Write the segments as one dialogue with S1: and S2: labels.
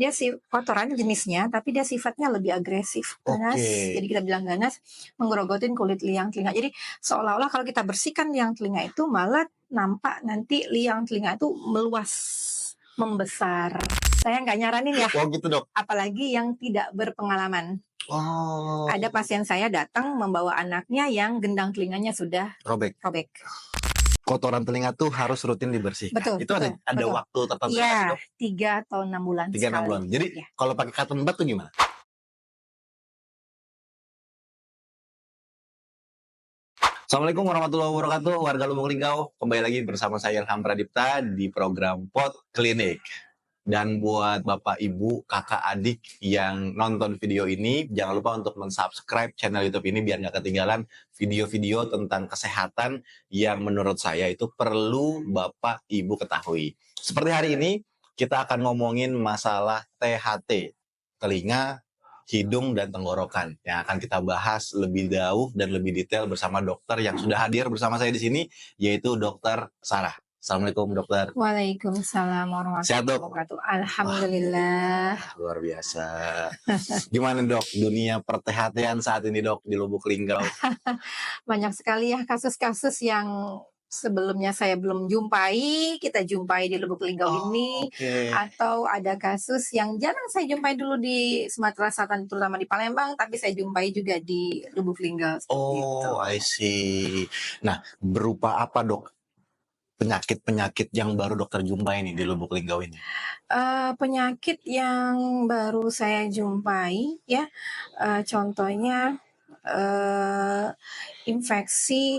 S1: Dia kotoran jenisnya, tapi dia sifatnya lebih agresif, ganas.
S2: Oke.
S1: Jadi kita bilang ganas, menggerogotin kulit liang telinga. Jadi seolah-olah kalau kita bersihkan liang telinga itu malah nampak nanti liang telinga itu meluas, membesar. Saya nggak nyaranin ya,
S2: Oh gitu dok.
S1: apalagi yang tidak berpengalaman.
S2: Oh.
S1: Ada pasien saya datang membawa anaknya yang gendang telinganya sudah
S2: Robek. Kotoran telinga tuh harus rutin dibersihkan.
S1: Betul,
S2: Itu ada
S1: betul.
S2: waktu tertentu nggak sih,
S1: Iya,
S2: dok?
S1: 3 atau 6 bulan
S2: 3-6
S1: sekali.
S2: bulan. Jadi
S1: Ya.
S2: kalau pakai cotton bud tuh gimana? Assalamualaikum warahmatullahi wabarakatuh, warga Lubuk Linggau. Kembali lagi bersama saya Ilham Pradipta di program Pot Klinik. Dan buat Bapak, Ibu, Kakak, Adik yang nonton video ini, jangan lupa untuk mensubscribe channel YouTube ini biar nggak ketinggalan video-video tentang kesehatan yang menurut saya itu perlu Bapak, Ibu ketahui. Seperti hari ini, kita akan ngomongin masalah THT, telinga, hidung, dan tenggorokan, yang akan kita bahas lebih jauh dan lebih detail bersama dokter yang sudah hadir bersama saya di sini, yaitu Dokter Sarah. Assalamualaikum dokter.
S1: Waalaikumsalam
S2: Sehat, Dok?
S1: warahmatullahi wabarakatuh. Alhamdulillah.
S2: Luar biasa. Gimana dok dunia per-THT-an saat ini dok di Lubuk Linggau?
S1: Banyak sekali ya kasus-kasus yang sebelumnya saya belum jumpai, kita jumpai di Lubuk Linggau ini.
S2: Oke.
S1: Atau ada kasus yang jarang saya jumpai dulu di Sumatera Selatan, terutama di Palembang, tapi saya jumpai juga di Lubuk Linggau.
S2: Oh, I see. Nah, berupa apa dok penyakit-penyakit yang baru dokter jumpai nih di Lubuk Linggau ini?
S1: Penyakit yang baru saya jumpai ya, contohnya infeksi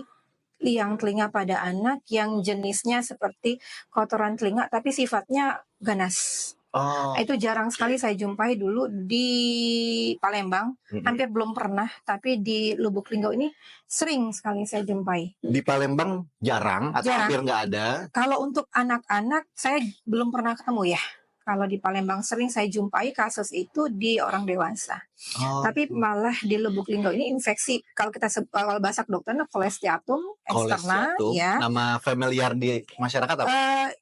S1: liang telinga pada anak yang jenisnya seperti kotoran telinga tapi sifatnya ganas.
S2: Oh,
S1: Itu jarang sekali saya jumpai dulu di Palembang, hampir belum pernah, tapi di Lubuk Linggau ini sering sekali saya jumpai.
S2: di Palembang jarang atau
S1: Jarang.
S2: hampir nggak ada?
S1: Kalau untuk anak-anak saya belum pernah ketemu ya. Kalau di Palembang sering saya jumpai kasus itu di orang dewasa. Tapi malah di Lubuk Linggau ini infeksi, kalau kalau bahasa kedokteran cholesteatum externa,
S2: Cholesteatum,
S1: ya.
S2: nama familiar di masyarakat apa?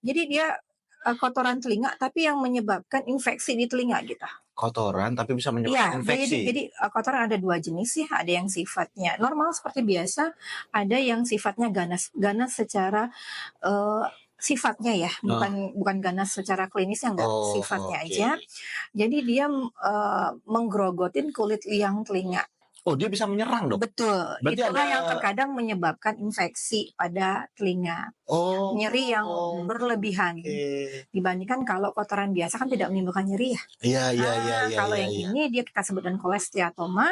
S1: Jadi dia kotoran telinga tapi yang menyebabkan infeksi di telinga gitu.
S2: Kotoran tapi bisa menyebabkan infeksi.
S1: Jadi kotoran ada 2 jenis ya, ada yang sifatnya normal seperti biasa, ada yang sifatnya ganas. Ganas secara sifatnya ya, bukan ganas secara klinisnya, enggak, sifatnya aja. Jadi dia menggerogotin kulit liang telinga.
S2: Oh, dia bisa menyerang dok?
S1: Betul.
S2: Berarti
S1: itulah yang terkadang menyebabkan infeksi pada telinga. Nyeri yang berlebihan. Dibandingkan kalau kotoran biasa kan tidak menimbulkan nyeri ya.
S2: Iya.
S1: Kalau yang ini dia kita sebut dengan cholesteatoma,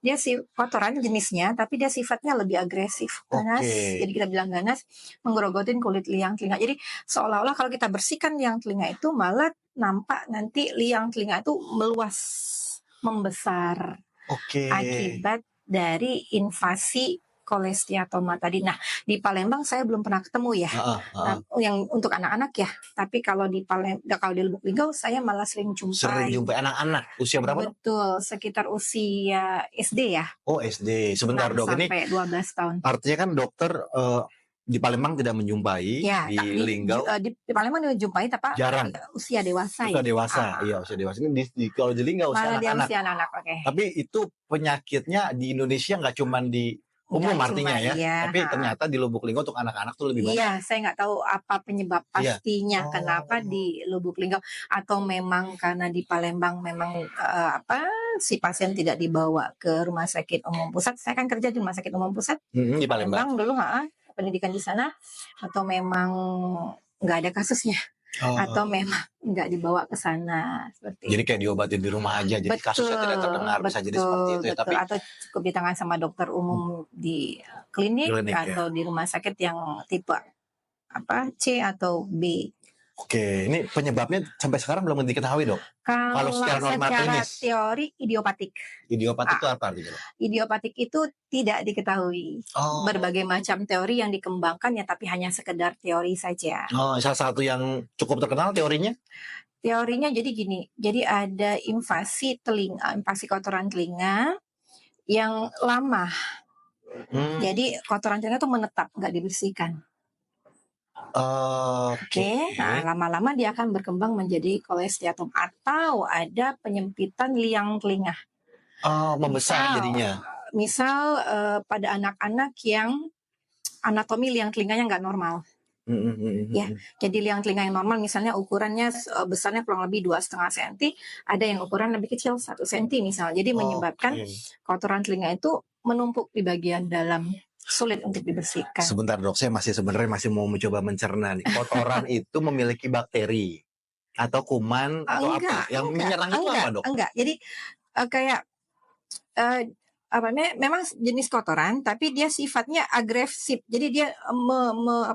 S1: dia kotoran jenisnya tapi dia sifatnya lebih agresif, ganas. Jadi kita bilang ganas, menggerogotin kulit liang telinga. Jadi seolah-olah kalau kita bersihkan liang telinga itu malah nampak nanti liang telinga itu meluas, membesar. Akibat dari invasi cholesteatoma tadi. Nah, di Palembang saya belum pernah ketemu ya. Yang untuk anak-anak ya. Tapi kalau di Lubuk Linggau saya malah sering jumpai.
S2: Sering jumpai anak-anak. Usia berapa dok?
S1: Betul, sekitar usia SD ya.
S2: Oh, SD. Sebentar dok, ini
S1: sampai 12 tahun.
S2: artinya kan dokter di Palembang tidak menjumpai,
S1: ya,
S2: di Linggau
S1: di Palembang dijumpai tapi
S2: jarang.
S1: Usia dewasa.
S2: Usia dewasa. Iya, usia dewasa. Ini kalau di Linggau usia anak-anak.
S1: Usia anak-anak, oke.
S2: Tapi itu penyakitnya di Indonesia nggak cuma di umum artinya ya, tapi ternyata di Lubuk Linggau untuk anak-anak tuh lebih banyak.
S1: Iya, saya nggak tahu apa penyebab pastinya kenapa di Lubuk Linggau, atau memang karena di Palembang memang si pasien tidak dibawa ke rumah sakit umum pusat. Saya kan kerja di rumah sakit umum pusat
S2: di Palembang
S1: dulu, pendidikan di sana, atau memang nggak ada kasusnya. Atau memang nggak dibawa ke sana seperti
S2: jadi kayak diobatin di rumah aja, jadi kasusnya tidak terdengar, bisa jadi seperti itu ya. Tapi
S1: atau cukup ditangani sama dokter umum di klinik atau di rumah sakit yang tipe C atau B.
S2: Oke, ini penyebabnya sampai sekarang belum diketahui dok.
S1: Kalau
S2: secara normal klinis,
S1: teori idiopatik.
S2: Idiopatik itu apa artinya?
S1: Idiopatik itu tidak diketahui. Berbagai macam teori yang dikembangkan ya, tapi hanya sekedar teori saja.
S2: Salah satu yang cukup terkenal teorinya?
S1: Teorinya jadi gini, jadi ada invasi kotoran telinga yang lama. Jadi kotoran telinga itu menetap, nggak dibersihkan. Oke, nah lama-lama dia akan berkembang menjadi kolesteatom atau ada penyempitan liang telinga.
S2: Membesar jadinya.
S1: Misal pada anak-anak yang anatomi liang telinganya nggak normal. Ya, jadi liang telinga yang normal misalnya ukurannya besarnya kurang lebih 2,5 cm, ada yang ukuran lebih kecil 1 cm misal. Jadi menyebabkan kotoran telinga itu menumpuk di bagian dalam, sulit untuk dibersihkan.
S2: Sebentar dok, saya sebenarnya masih mau mencoba mencerna nih. Kotoran itu memiliki bakteri atau kuman atau apa? Yang menyerang itu apa dok?
S1: Enggak, jadi kayak memang jenis kotoran, tapi dia sifatnya agresif. Jadi dia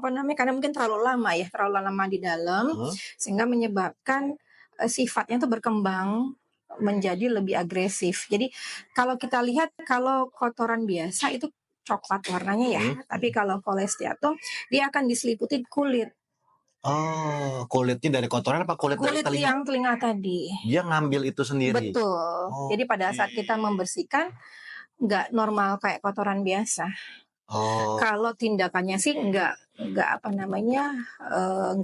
S1: karena mungkin terlalu lama di dalam, sehingga menyebabkan sifatnya itu berkembang menjadi lebih agresif. Jadi kalau kita lihat, kalau kotoran biasa itu coklat warnanya ya, tapi kalau kolesteatom dia akan diseliputi kulit.
S2: Kulitnya dari kotoran apa kulit dari telinga?
S1: Liang telinga tadi.
S2: Dia ngambil itu sendiri.
S1: Betul. Jadi pada saat kita membersihkan nggak normal kayak kotoran biasa. Kalau tindakannya sih nggak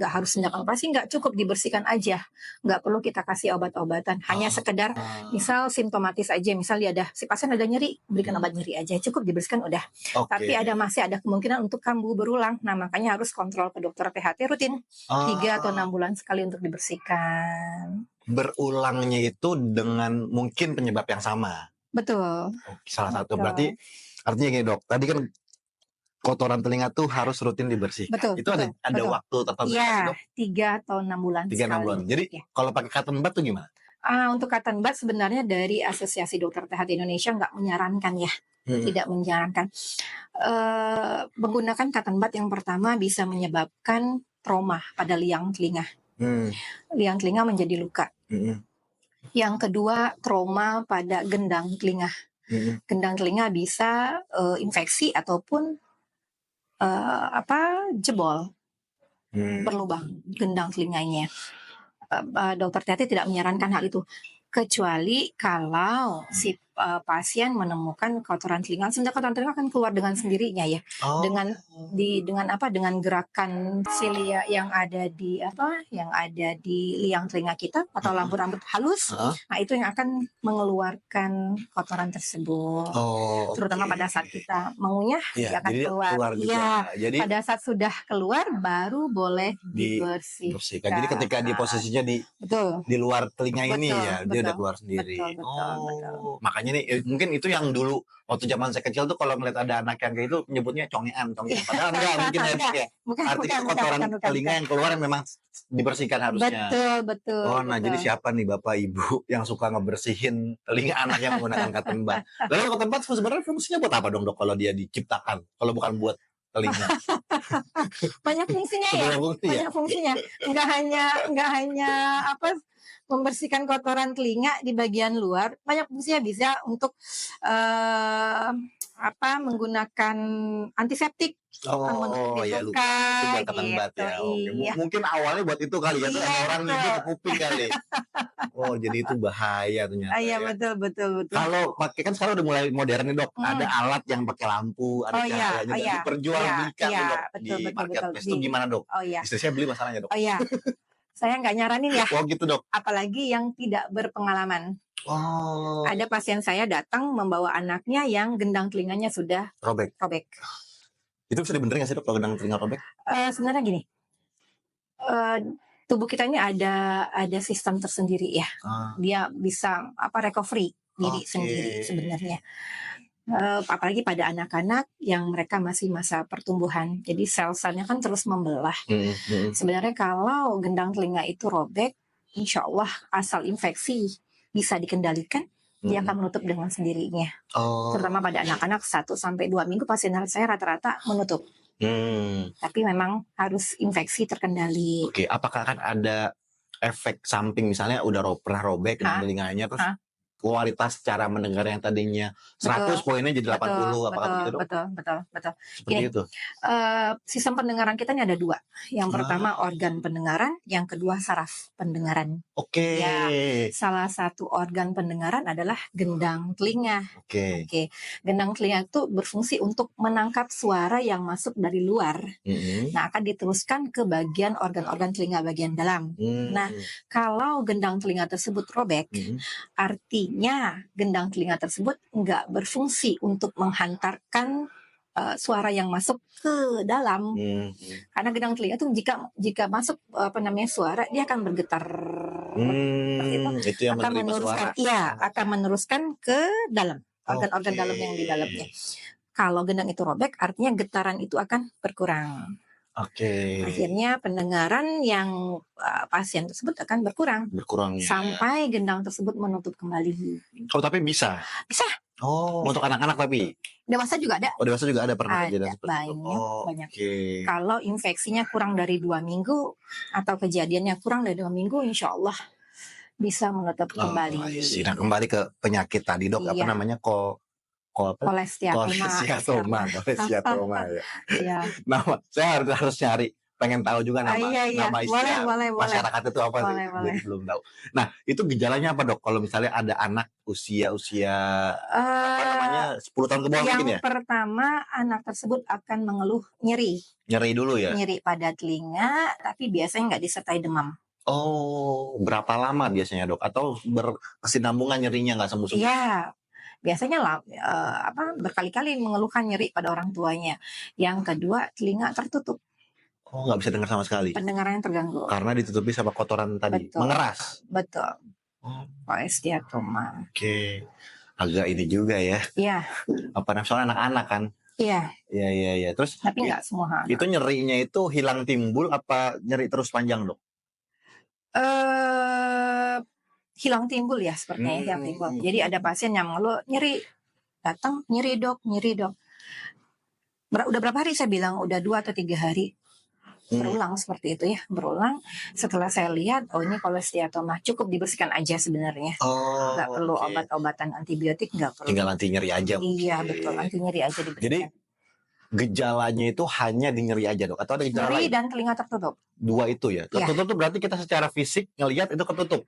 S1: harus tindakan operasi, nggak cukup dibersihkan aja, nggak perlu kita kasih obat-obatan, hanya sekedar misal simptomatis aja, misal si pasien ada nyeri, berikan obat nyeri aja, cukup dibersihkan udah. Tapi masih ada kemungkinan untuk kambuh berulang, nah makanya harus kontrol ke dokter THT rutin 3 atau 6 bulan sekali untuk dibersihkan.
S2: Berulangnya itu dengan mungkin penyebab yang sama.
S1: Betul.
S2: Salah satu berarti artinya gini dok, tadi kan kotoran telinga tuh harus rutin dibersihkan. Itu ada waktu tertentu
S1: ya, dok? 3 atau 6 bulan
S2: 3-6 bulan. Jadi kalau pakai cotton bud tuh gimana?
S1: Untuk cotton bud sebenarnya dari Asosiasi Dokter THT Indonesia nggak menyarankan ya. Tidak menyarankan. Menggunakan cotton bud yang pertama bisa menyebabkan trauma pada liang telinga. Liang telinga menjadi luka. Yang kedua, trauma pada gendang telinga. Gendang telinga bisa infeksi ataupun jebol, berlubang gendang telinganya. Dokter THT tidak menyarankan hal itu, kecuali kalau si pasien menemukan kotoran telinga. Sebenarnya kotoran telinga akan keluar dengan sendirinya ya, dengan gerakan silia yang ada di liang telinga kita atau rambut halus. Nah itu yang akan mengeluarkan kotoran tersebut. Terutama pada saat kita mengunyah, dia akan keluar.
S2: Jadi
S1: pada saat sudah keluar baru boleh dibersihkan.
S2: Jadi ketika di posisinya di luar telinga ini ya, dia udah keluar sendiri.
S1: Betul.
S2: Makanya nih mungkin itu yang dulu waktu zaman saya kecil tuh kalau melihat ada anak yang kayak itu menyebutnya congean. Padahal enggak, mungkin ya. Artinya kotoran telinga yang keluar yang memang dibersihkan harusnya.
S1: Betul.
S2: Nah jadi siapa nih bapak ibu yang suka ngebersihin telinga anak yang menggunakan cotton bud? Lalu cotton bud sebenarnya fungsinya buat apa dong dok kalau dia diciptakan? Kalau bukan buat telinga?
S1: Banyak fungsinya ya. Banyak fungsinya. Enggak hanya membersihkan kotoran telinga di bagian luar, banyak fungsinya. Bisa untuk menggunakan antiseptik.
S2: Ya lupa itu buat cotton bud ya. Iya. Mungkin awalnya buat itu kali ya, ada orang itu ke kuping kali. Jadi itu bahaya ternyata.
S1: Iya betul.
S2: Kalau pakai kan sekarang udah mulai modern nih dok, ada alat yang pakai lampu, ada cahayanya, diperjualbelikan nih dok di marketplace itu gimana dok? Istri saya beli masalahnya dok.
S1: Saya nggak nyaranin ya.
S2: Gitu dok.
S1: Apalagi yang tidak berpengalaman. Ada pasien saya datang membawa anaknya yang gendang telinganya sudah robek.
S2: Itu bisa dibenerin nggak sih dok kalau gendang telinga robek?
S1: Sebenarnya gini, tubuh kita ini ada sistem tersendiri ya. Dia bisa recovery diri sendiri sebenarnya. Apalagi pada anak-anak yang mereka masih masa pertumbuhan, jadi sel-selnya kan terus membelah. Sebenarnya kalau gendang telinga itu robek, insya Allah asal infeksi bisa dikendalikan, dia akan menutup dengan sendirinya. Terutama pada anak-anak 1-2 minggu pasien saya rata-rata menutup. Tapi memang harus infeksi terkendali.
S2: Apakah akan ada efek samping misalnya udah pernah robek telinganya terus kualitas cara mendengar yang tadinya 100
S1: Betul,
S2: poinnya jadi 80 apakah begitu dok?
S1: betul.
S2: Seperti
S1: Gini,
S2: itu.
S1: sistem pendengaran kita ini ada 2. Yang pertama
S2: Ah,
S1: organ pendengaran, yang kedua saraf pendengaran.
S2: oke.
S1: Ya, salah satu organ pendengaran adalah gendang telinga.
S2: Oke.
S1: Oke, gendang telinga itu berfungsi untuk menangkap suara yang masuk dari luar. Nah, akan diteruskan ke bagian organ-organ telinga bagian dalam. Nah, kalau gendang telinga tersebut robek, artinya gendang telinga tersebut nggak berfungsi untuk menghantarkan suara yang masuk ke dalam. Karena gendang telinga itu jika masuk suara, dia akan bergetar. Seperti
S2: Itu yang
S1: akan
S2: menerima
S1: meneruskan,
S2: suara.
S1: iya, akan meneruskan ke dalam organ-organ dalam yang di dalamnya. Kalau gendang itu robek, artinya getaran itu akan berkurang.
S2: Oke.
S1: Akhirnya pendengaran yang pasien tersebut akan berkurang
S2: Berkurangnya.
S1: sampai gendang tersebut menutup kembali.
S2: Oh tapi bisa.
S1: Bisa.
S2: Oh untuk anak-anak tapi.
S1: Dewasa juga ada.
S2: Oh dewasa juga ada pernah kejadian
S1: Ada
S2: seperti itu.
S1: banyak.
S2: Oke.
S1: Kalau infeksinya kurang dari 2 minggu atau kejadiannya kurang dari 2 minggu, insya Allah bisa menutup kembali.
S2: Nah kembali ke penyakit tadi dok, apa
S1: Iya.
S2: namanya
S1: Kolesteatoma.
S2: kolesteatoma ya.
S1: Iya.
S2: Nama saya harus nyari, pengen tahu juga nama
S1: Iya.
S2: nama istilah
S1: Boleh.
S2: masyarakat itu apa sih?
S1: Boleh.
S2: Belum tahu. Nah itu gejalanya apa dok? Kalau misalnya ada anak usia apa namanya 10 tahun ke bawah mungkin ya?
S1: Yang pertama anak tersebut akan mengeluh nyeri.
S2: Nyeri dulu ya?
S1: Nyeri pada telinga, tapi biasanya nggak disertai demam.
S2: Oh, berapa lama biasanya dok? Atau berkesinambungan nyerinya nggak sembuh-sembuh?
S1: Iya, biasanya berkali-kali mengeluhkan nyeri pada orang tuanya. Yang kedua, telinga tertutup.
S2: Oh, nggak bisa dengar sama sekali.
S1: Pendengarannya terganggu.
S2: Karena ditutupi sama kotoran tadi.
S1: Betul.
S2: Mengeras.
S1: Betul.
S2: Oh,
S1: Kolesteatoma.
S2: oke. Agak ini juga ya.
S1: Iya.
S2: Soalnya anak-anak kan.
S1: Iya.
S2: Iya. Terus
S1: tapi nggak semua anak.
S2: Itu nyerinya itu hilang timbul apa nyeri terus panjang dok?
S1: Hilang timbul ya sepertinya hilang timbul. Jadi ada pasien yang mengeluh nyeri, datang nyeri dok. Udah berapa hari saya bilang? Udah 2 atau 3 hari. Berulang seperti itu ya, berulang. Setelah saya lihat, ini kolesteatoma, cukup dibersihkan aja sebenarnya. Nggak perlu obat-obatan antibiotik, nggak perlu.
S2: Tinggal anti nyeri aja.
S1: Iya betul, anti nyeri aja dibersihkan.
S2: Jadi gejalanya itu hanya di nyeri aja dok? Atau ada gejala
S1: nyeri
S2: lain?
S1: Dan telinga tertutup.
S2: 2 itu ya? Tertutup tuh berarti kita secara fisik ngelihat itu ketutup?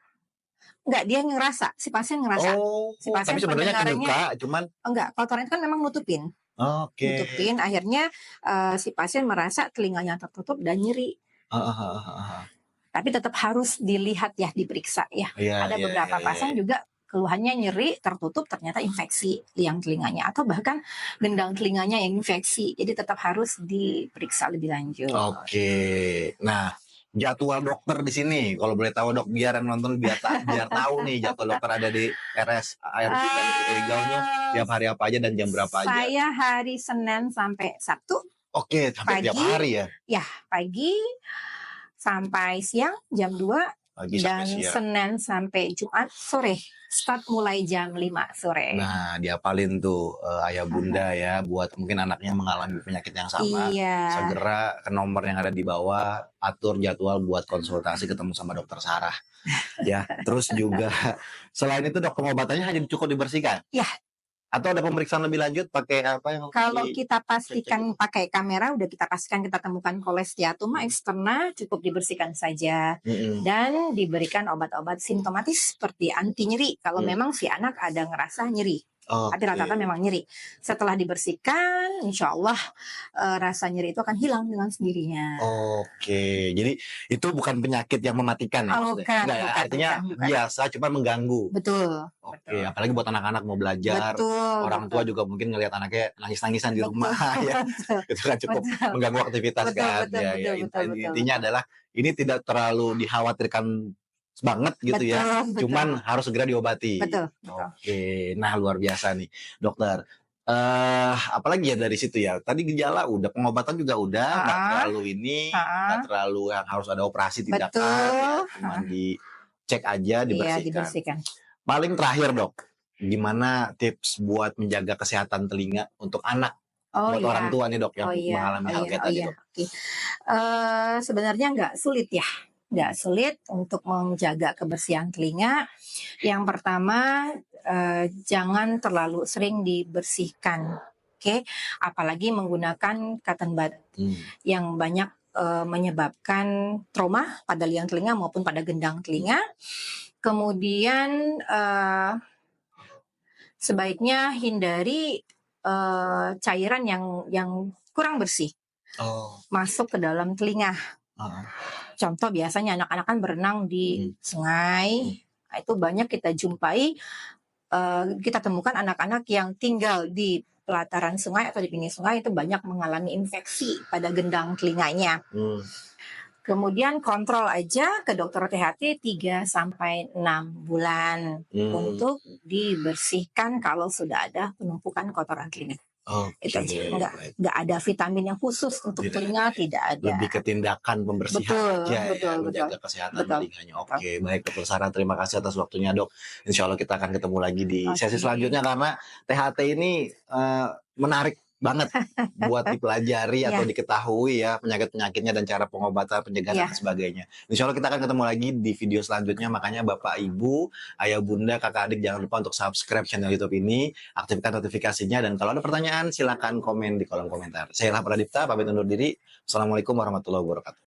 S1: Enggak, dia ngerasa, si pasien ngerasa.
S2: Si pasien tapi sebenarnya kebuka, cuman
S1: enggak, kotoran itu kan memang nutupin. Nutupin, akhirnya si pasien merasa telinganya tertutup dan nyeri. Tapi tetap harus dilihat ya, diperiksa ya. Ada beberapa pasien juga keluhannya nyeri, tertutup, ternyata infeksi liang telinganya atau bahkan gendang telinganya yang infeksi. Jadi tetap harus diperiksa lebih lanjut.
S2: Nah, jadwal dokter di sini, kalau boleh tahu dok, biar yang nonton biar tahu nih jadwal dokter ada di RSARD Linggaunya tiap hari apa aja dan jam berapa aja.
S1: Saya hari Senin sampai Sabtu.
S2: Sampai pagi, tiap hari ya?
S1: Ya, pagi sampai siang jam 2 dan Senin sampai Jumat sore. Start mulai jam 5 sore.
S2: Nah, diapalin tuh ayah bunda ya, buat mungkin anaknya mengalami penyakit yang sama. Segera ke nomor yang ada di bawah, atur jadwal buat konsultasi ketemu sama dokter Sarah. Ya, terus juga selain itu dok, pengobatannya hanya cukup dibersihkan? Ya. Atau ada pemeriksaan lebih lanjut pakai apa yang?
S1: Kalau kita pastikan pakai kamera, udah kita pastikan kita temukan kolesteatoma eksterna, cukup dibersihkan saja. Dan diberikan obat-obat simptomatis seperti anti nyeri. Kalau memang si anak ada ngerasa nyeri. Tapi rata-rata memang nyeri. Setelah dibersihkan, insya Allah rasa nyeri itu akan hilang dengan sendirinya.
S2: Jadi itu bukan penyakit yang mematikan ya?
S1: Bukan,
S2: artinya bukan. Biasa, cuma mengganggu.
S1: Betul.
S2: Apalagi buat anak-anak mau belajar. Orang tua juga mungkin ngelihat anaknya nangis-nangisan di rumah. Ya. Itu kan cukup mengganggu aktivitas kan. Intinya adalah ini tidak terlalu dikhawatirkan banget gitu ya, cuman harus segera diobati. Nah luar biasa nih dokter. Apalagi ya dari situ ya, tadi gejala udah, pengobatan juga udah, nggak terlalu nggak terlalu yang harus ada operasi, tidak ya, cuma dicek aja, dibersihkan. Paling terakhir dok, gimana tips buat menjaga kesehatan telinga untuk anak? Buat orang tua nih dok yang mengalami hal kayak tadi dok.
S1: Sebenarnya nggak sulit ya. nggak sulit untuk menjaga kebersihan telinga. Yang pertama, jangan terlalu sering dibersihkan, oke? Apalagi menggunakan cotton bud yang banyak menyebabkan trauma pada liang telinga maupun pada gendang telinga. Kemudian sebaiknya hindari cairan yang kurang bersih masuk ke dalam telinga. Contoh biasanya anak-anak kan berenang di sungai, nah, itu banyak kita jumpai, kita temukan anak-anak yang tinggal di pelataran sungai atau di pinggir sungai itu banyak mengalami infeksi pada gendang telinganya. Kemudian kontrol aja ke dokter THT 3-6 bulan untuk dibersihkan kalau sudah ada penumpukan kotoran telinga. Itu aja, nggak ada vitamin yang khusus untuk telinga, tidak ada.
S2: Lebih ke tindakan pembersihan
S1: betul,
S2: menjaga kesehatan telinganya. Oke, baik Dokter Sarah, terima kasih atas waktunya Dok. Insya Allah kita akan ketemu lagi di sesi selanjutnya karena THT ini menarik banget buat dipelajari atau diketahui ya penyakit-penyakitnya dan cara pengobatan, pencegahan dan sebagainya. Insya Allah kita akan ketemu lagi di video selanjutnya. Makanya Bapak, Ibu, Ayah, Bunda, Kakak, Adik jangan lupa untuk subscribe channel YouTube ini, aktifkan notifikasinya, dan kalau ada pertanyaan silakan komen di kolom komentar. Saya Ilham Pradipta, pamit undur diri. Assalamualaikum warahmatullahi wabarakatuh.